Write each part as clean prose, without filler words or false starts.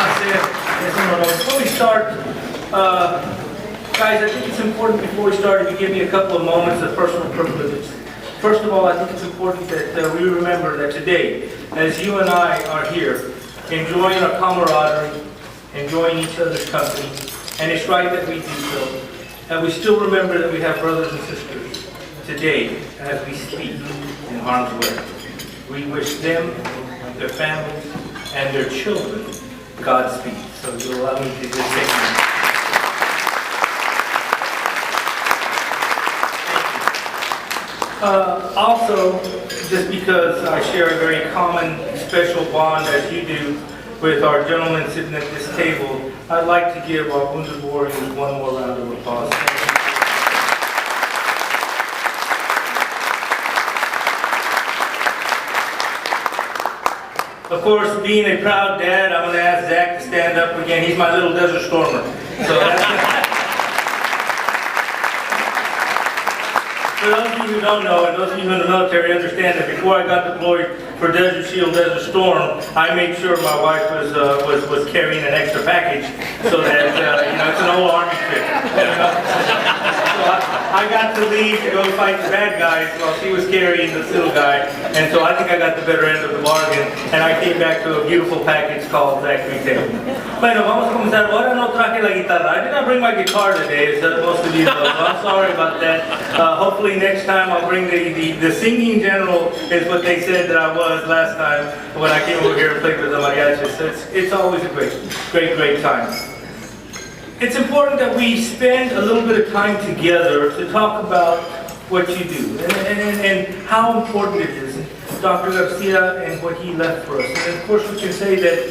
Before we start, guys, I think it's important before we start if you give me a couple of moments of personal privilege. First of all, I think it's important that we remember that today, as you and I are here, enjoying our camaraderie, enjoying each other's company, and it's right that we do so, and we still remember that we have brothers and sisters today as we speak in harm's way. We wish them, their families, and their children Godspeed. So you'll allow me to just take a minute. Also, just because I share a very common, special bond as you do with our gentlemen sitting at this table, I'd like to give our wounded warriors one more round of applause. Of course, being a proud dad, I'm going to ask Zach to stand up again. He's my little desert stormer. So for those of you who don't know, and those of you in the military understand that before I got deployed for Desert Shield, Desert Storm, I made sure my wife was carrying an extra package so that, it's an old Army trick. So I got to leave to go fight the bad guys while she was carrying this little guy, and so I think I got the better end of the bargain, and I came back to a beautiful package called Zach Retail. Bueno, vamos a comenzar. Ahora no traje la guitarra. I did not bring my guitar today, as most of you know, so I'm sorry about that. Hopefully next time I'll bring the singing general is what they said that I was last time when I came over here and played with the mariachis. So it's always a great time. It's important that we spend a little bit of time together to talk about what you do and how important it is. Dr. Garcia and what he left for us. And of course we can say that,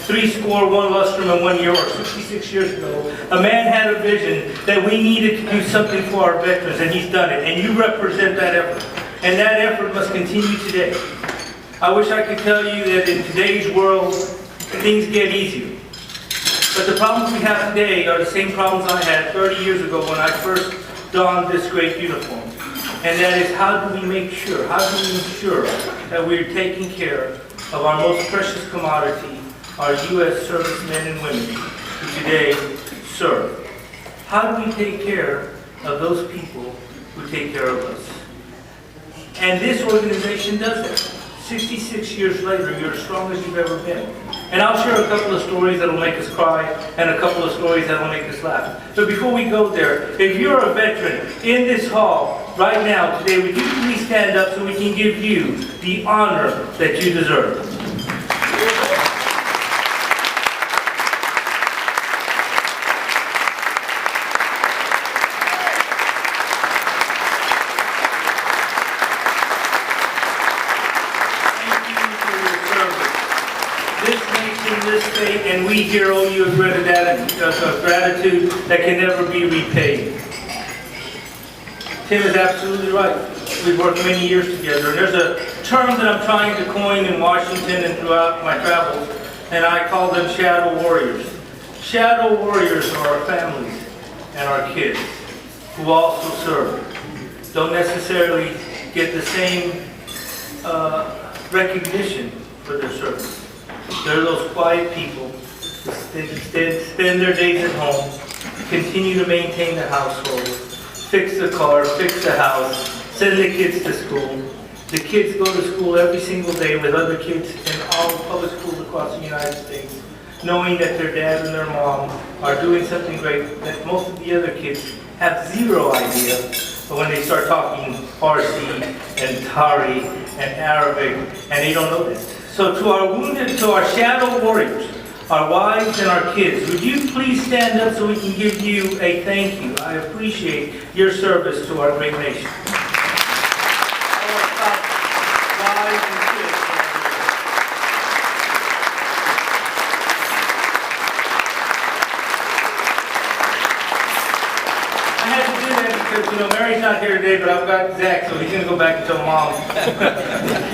61 lustrum in 1 year, or 66 years ago, a man had a vision that we needed to do something for our veterans, and he's done it. And you represent that effort. And that effort must continue today. I wish I could tell you that in today's world, things get easier. But the problems we have today are the same problems I had 30 years ago when I first donned this great uniform. And that is, how do we ensure that we're taking care of our most precious commodity, our U.S. servicemen and women who today serve? How do we take care of those people who take care of us? And this organization does that. 66 years later, you're as strong as you've ever been. And I'll share a couple of stories that'll make us cry and a couple of stories that'll make us laugh. So before we go there, if you're a veteran in this hall right now, today, would you please stand up so we can give you the honor that you deserve? And we here owe you a gratitude that can never be repaid. Tim is absolutely right. We've worked many years together. And there's a term that I'm trying to coin in Washington and throughout my travels, and I call them shadow warriors. Shadow warriors are our families and our kids who also serve. Don't necessarily get the same recognition for their service. They're those quiet people who spend their days at home, continue to maintain the household, fix the car, fix the house, send the kids to school. The kids go to school every single day with other kids in all public schools across the United States, knowing that their dad and their mom are doing something great that most of the other kids have zero idea. But when they start talking Farsi and Tari and Arabic, and they don't know that. So to our wounded, to our shadow warriors, our wives and our kids, would you please stand up so we can give you a thank you? I appreciate your service to our great nation. Wives and kids. I had to do that because, Mary's not here today, but I've got Zach, so he's going to go back and tell Mom.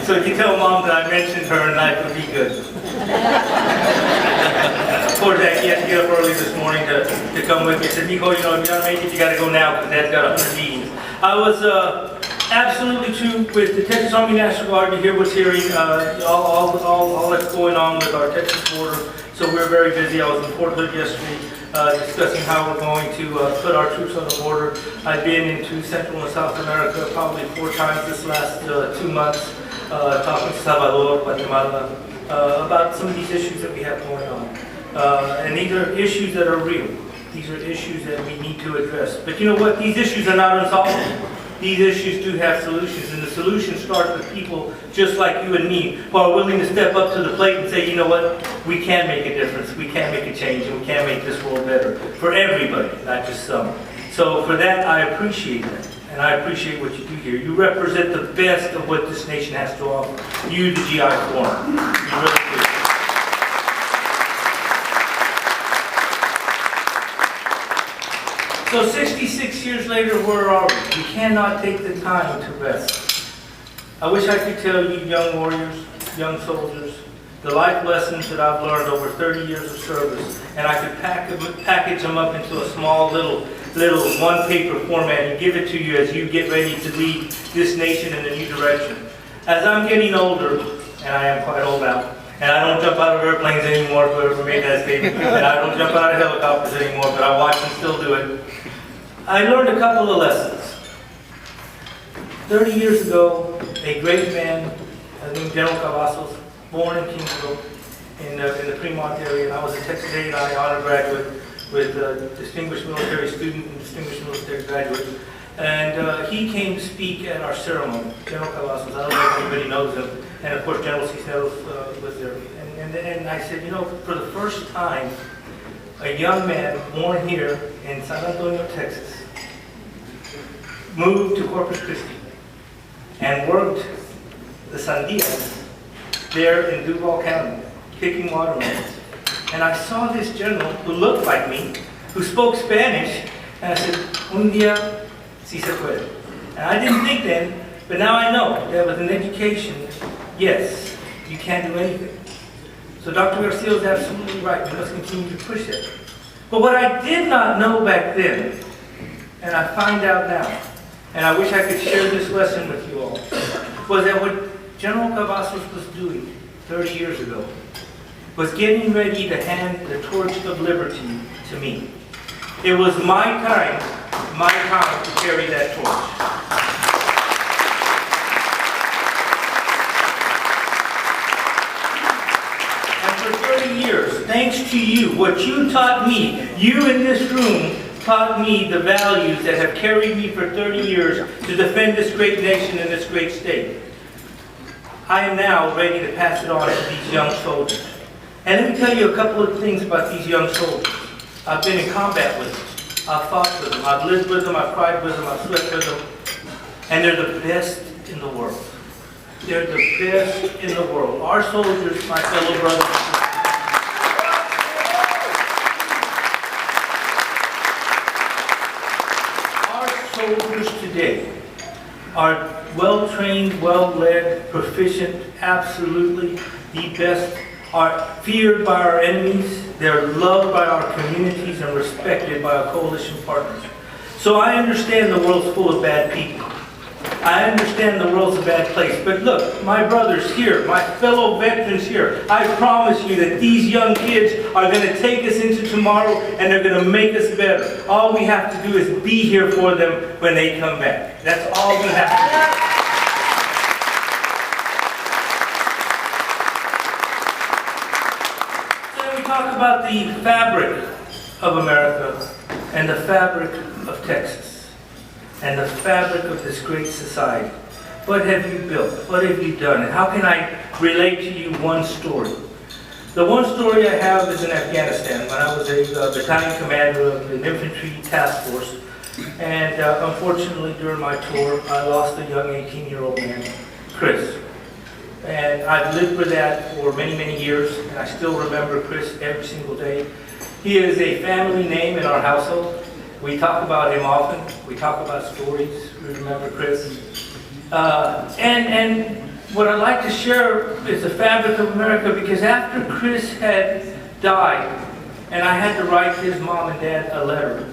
So if you tell Mom that I mentioned her, and life would be good. Poor Zach, he had to get up early this morning to come with me. He said, Nico, if you gotta make it, you gotta go now, because Dad's got 100 meetings. I was absolutely true with the Texas Army National Guard. You hear what's hearing, all that's going on with our Texas border So we're very busy. I was in Fort Hood yesterday discussing how we're going to put our troops on the border. I've been into Central and South America probably 4 times this last 2 months, talking to Salvador, Guatemala, about some of these issues that we have going on. And these are issues that are real. These are issues that we need to address. But you know what? These issues are not unsolvable. These issues do have solutions, and the solution starts with people just like you and me who are willing to step up to the plate and say, you know what, we can make a difference, we can make a change, and we can make this world better for everybody, not just some. So for that, I appreciate that, and I appreciate what you do here. You represent the best of what this nation has to offer. You, the GI Forum. You really do. So 66 years later, where are we? We cannot take the time to rest. I wish I could tell you, young warriors, young soldiers, the life lessons that I've learned over 30 years of service, and I could package them up into a small little one-paper format and give it to you as you get ready to lead this nation in a new direction. As I'm getting older, and I am quite old now, and I don't jump out of airplanes anymore, whoever made that statement, and I don't jump out of helicopters anymore, but I watch them still do it. I learned a couple of lessons. 30 years ago, a great man named General Cavazos, born in Kingsville, in the Fremont area, and I was a Texas A&I honor graduate with a distinguished military student and distinguished military graduate. And he came to speak at our ceremony, General Cavazos. I don't know if anybody knows him. And of course, General Cisneros was there. And I said, you know, for the first time, a young man born here in San Antonio, Texas, moved to Corpus Christi and worked the sandias there in Duval County, picking watermelons. And I saw this general who looked like me, who spoke Spanish, and I said, un día sí se puede. And I didn't think then, but now I know that with an education, yes, you can do anything. So Dr. Garcia is absolutely right. We must continue to push it. But what I did not know back then, and I find out now, and I wish I could share this lesson with you all, was that what General Cavazos was doing 30 years ago was getting ready to hand the torch of liberty to me. It was my time to carry that torch. And for 30 years, thanks to you, what you taught me, you in this room taught me the values that have carried me for 30 years to defend this great nation and this great state. I am now ready to pass it on to these young soldiers. And let me tell you a couple of things about these young soldiers. I've been in combat with them. I've fought with them. I've lived with them. I've cried with them. I've slept with them. And they're the best in the world. They're the best in the world. Our soldiers, my fellow brothers, soldiers today are well-trained, well-led, proficient, absolutely the best, are feared by our enemies, they're loved by our communities and respected by our coalition partners. So I understand the world's full of bad people. I understand the world's a bad place. But look, my brothers here, my fellow veterans here, I promise you that these young kids are going to take us into tomorrow and they're going to make us better. All we have to do is be here for them when they come back. That's all we have to do. So then we talk about the fabric of America and the fabric of Texas. And the fabric of this great society. What have you built? What have you done? And how can I relate to you one story? The one story I have is in Afghanistan when I was a battalion commander of an infantry task force. And unfortunately during my tour I lost a young 18-year-old man, Chris. And I've lived with that for many, many years, and I still remember Chris every single day. He is a family name in our household. We talk about him often. We talk about stories. We remember Chris. And what I'd like to share is the fabric of America, because after Chris had died, and I had to write his mom and dad a letter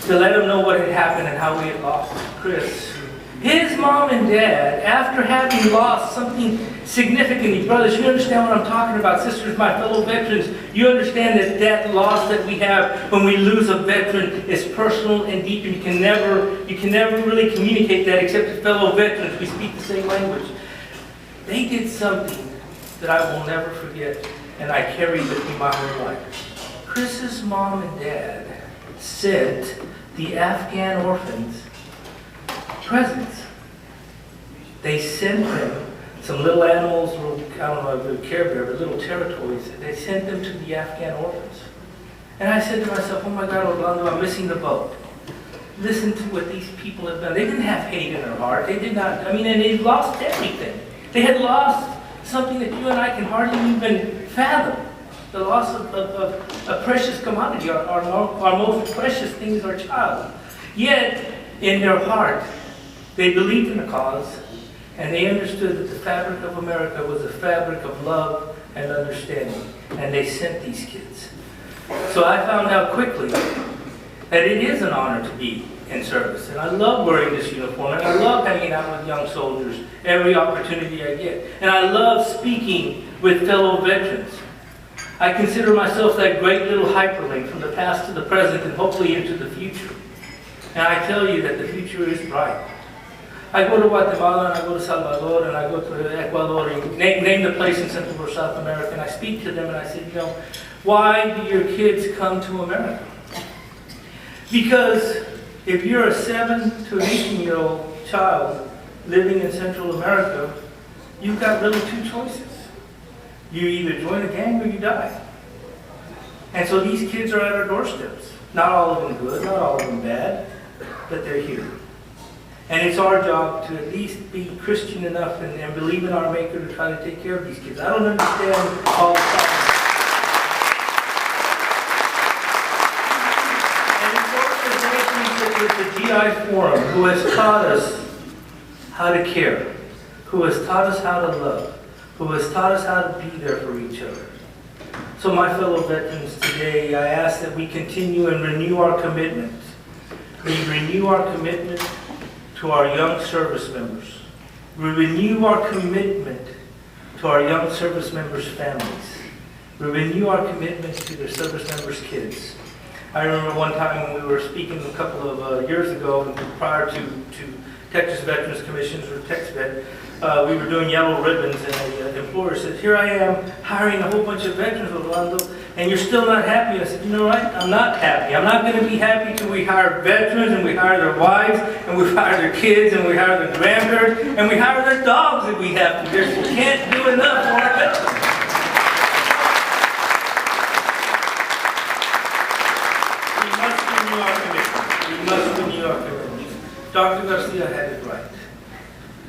to let them know what had happened and how we had lost Chris, His mom and dad, after having lost something significantly, brothers, you understand what I'm talking about, sisters, my fellow veterans, you understand that that loss that we have when we lose a veteran is personal and deep, and you can never really communicate that except to fellow veterans. We speak the same language. They did something that I will never forget, and I carry with me my whole life. Chris's mom and dad sent the Afghan orphans presents. They sent them some little animals, I don't know if they're Care Bear, but little territories. They sent them to the Afghan orphans. And I said to myself, oh my God, Orlando, I'm missing the boat. Listen to what these people have done. They didn't have hate in their heart. They did not, and they've lost everything. They had lost something that you and I can hardly even fathom. The loss of a precious commodity. Our most precious thing is our child. Yet, in their heart, they believed in the cause, and they understood that the fabric of America was a fabric of love and understanding. And they sent these kids. So I found out quickly that it is an honor to be in service. And I love wearing this uniform, and I love hanging out with young soldiers every opportunity I get. And I love speaking with fellow veterans. I consider myself that great little hyperlink from the past to the present and hopefully into the future. And I tell you that the future is bright. I go to Guatemala, and I go to Salvador, and I go to Ecuador, and name the place in Central or South America, and I speak to them and I say, why do your kids come to America? Because if you're a 7 to 18-year-old child living in Central America, you've got really two choices. You either join a gang or you die. And so these kids are at our doorsteps. Not all of them good, not all of them bad, but they're here. And it's our job to at least be Christian enough and believe in our Maker to try to take care of these kids. I don't understand all the problems. And it's with the GI Forum, who has taught us how to care, who has taught us how to love, who has taught us how to be there for each other. So my fellow veterans, today I ask that we continue and renew our commitment. We renew our commitment to our young service members. We renew our commitment to our young service members' families. We renew our commitment to their service members' kids. I remember one time when we were speaking a couple of years ago, prior to Texas Veterans Commissions or TexVet, we were doing yellow ribbons, and an employer said, here I am hiring a whole bunch of veterans, Orlando, and you're still not happy. I said, you know what? I'm not happy. I'm not going to be happy till we hire veterans, and we hire their wives, and we hire their kids, and we hire their grandparents, and we hire their dogs if we have to. We can't do enough for our veterans. We must renew our commitment. We must renew our commitment. Dr. Garcia had it right.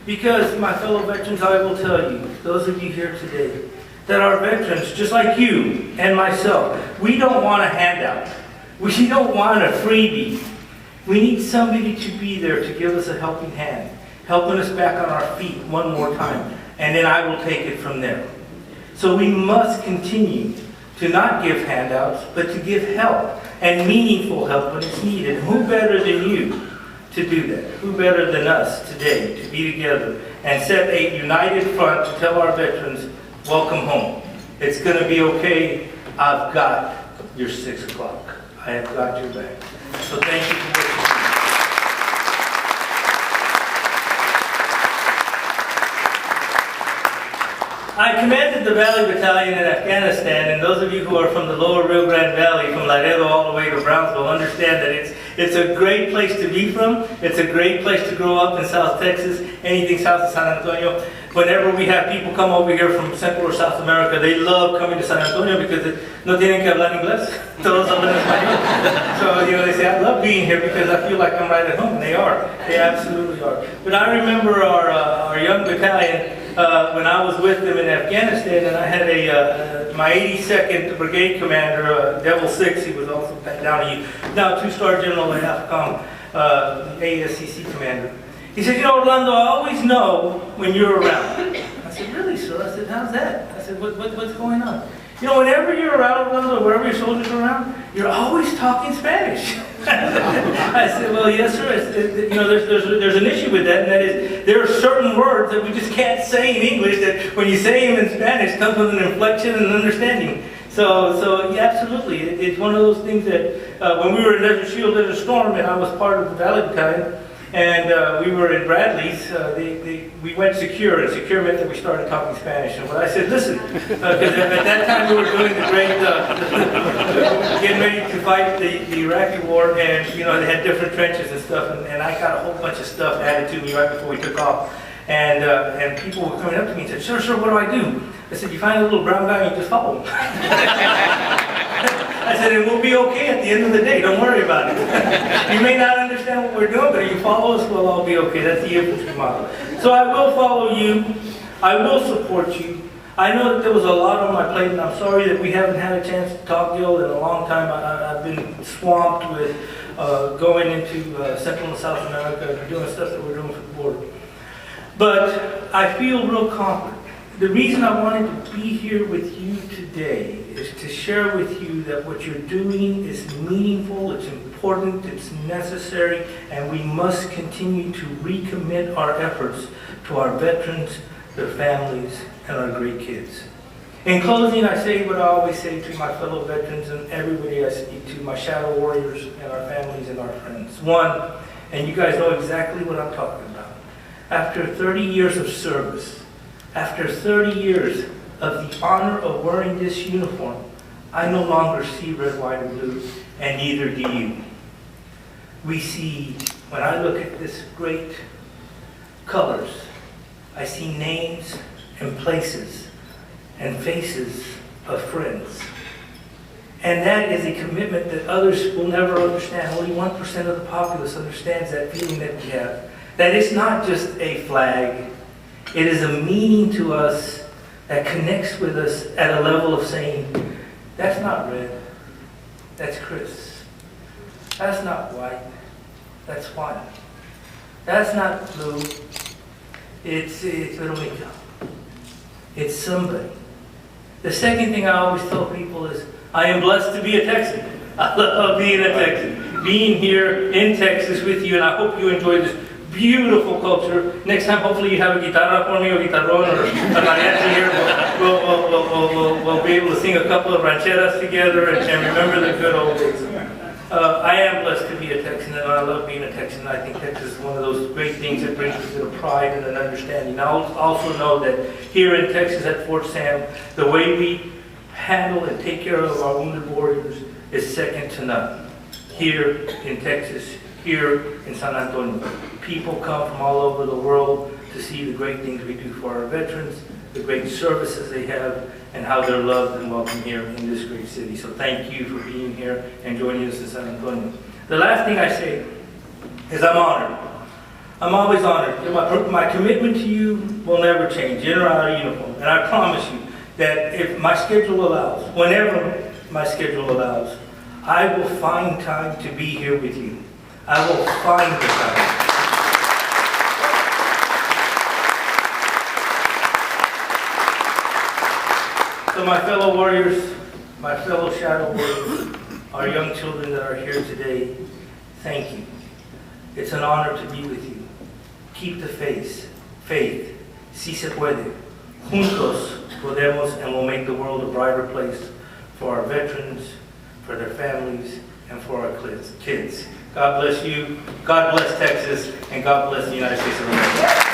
Because, my fellow veterans, I will tell you, those of you here today, that our veterans, just like you and myself, we don't want a handout. We don't want a freebie. We need somebody to be there to give us a helping hand, helping us back on our feet one more time, and then I will take it from there. So we must continue to not give handouts, but to give help, and meaningful help when it's needed. Who better than you to do that? Who better than us today to be together and set a united front to tell our veterans, welcome home. It's going to be okay. I've got your 6 o'clock. I have got your back. So thank you for what you do. I commanded the Valley Battalion in Afghanistan, and those of you who are from the lower Rio Grande Valley, from Laredo all the way to Brownsville, understand that it's a great place to be from. It's a great place to grow up in South Texas, anything south of San Antonio. Whenever we have people come over here from Central or South America, they love coming to San Antonio because no tienen que hablar inglés. Todos hablan español. So, they say, I love being here because I feel like I'm right at home. And they are. They absolutely are. But I remember our young battalion, when I was with them in Afghanistan, and I had my 82nd Brigade Commander, Devil 6, he was also down at now 2-star General at AFCOM, ASCC Commander. He said, Orlando, I always know when you're around. I said, really, sir? I said, how's that? I said, what's going on? You know, whenever you're around them or wherever your soldiers are around, you're always talking Spanish. I said, well, yes, sir. You know, there's an issue with that, and that is there are certain words that we just can't say in English that when you say them in Spanish comes with an inflection and an understanding. So yeah, absolutely. It's one of those things that when we were in Desert Shield, Desert Storm, and I was part of the Valley Battalion, and we were in Bradley's, we went secure, and secure meant that we started talking Spanish. And when I said, listen, because at that time we were doing the great, getting ready to fight the Iraqi war, and you know, they had different trenches and stuff, and I got a whole bunch of stuff added to me right before we took off. And people were coming up to me and said, sir, what do I do? I said, you find a little brown guy and you just follow him. I said, and we'll be okay at the end of the day. Don't worry about it. You may not understand what we're doing, but if you follow us, we'll all be okay. That's the infantry model. So I will follow you. I will support you. I know that there was a lot on my plate, and I'm sorry that we haven't had a chance to talk, Gil, in a long time. I've been swamped with going into Central and South America and doing stuff that we're doing for the border. But I feel real confident. The reason I wanted to be here with you today is to share with you that what you're doing is meaningful, it's important, it's necessary, and we must continue to recommit our efforts to our veterans, their families, and our great kids. In closing, I say what I always say to my fellow veterans and everybody I speak to, my shadow warriors and our families and our friends. One, and you guys know exactly what I'm talking about. After 30 years of service, after 30 years of the honor of wearing this uniform, I no longer see red, white, and blue, and neither do you. We see, when I look at this great colors, I see names and places and faces of friends. And that is a commitment that others will never understand. Only 1% of the populace understands that feeling that we have. That it's not just a flag. It is a meaning to us that connects with us at a level of saying, that's not red, that's Chris. That's not white, that's Juan. That's not blue, it's Veronica. It's somebody. The second thing I always tell people is, I am blessed to be a Texan. I love being a Texan. Being here in Texas with you, and I hope you enjoy this beautiful culture. Next time, hopefully you have a guitarra for me, or guitarron, or a mariachi here. We'll be able to sing a couple of rancheras together and remember the good old days. I am blessed to be a Texan, and I love being a Texan. I think Texas is one of those great things that brings us to the pride and an understanding. I also know that here in Texas at Fort Sam, the way we handle and take care of our wounded warriors is second to none. Here in Texas, here in San Antonio. People come from all over the world to see the great things we do for our veterans, the great services they have, and how they're loved and welcomed here in this great city. So thank you for being here and joining us in San Antonio. The last thing I say is I'm honored. I'm always honored. My commitment to you will never change, in or out of uniform. And I promise you that if my schedule allows, whenever my schedule allows, I will find time to be here with you. I will find the time. So my fellow warriors, my fellow shadow warriors, our young children that are here today, thank you. It's an honor to be with you. Keep the faith. Si se puede. Juntos podemos, and we'll make the world a brighter place for our veterans, for their families, and for our kids. God bless you, God bless Texas, and God bless the United States of America.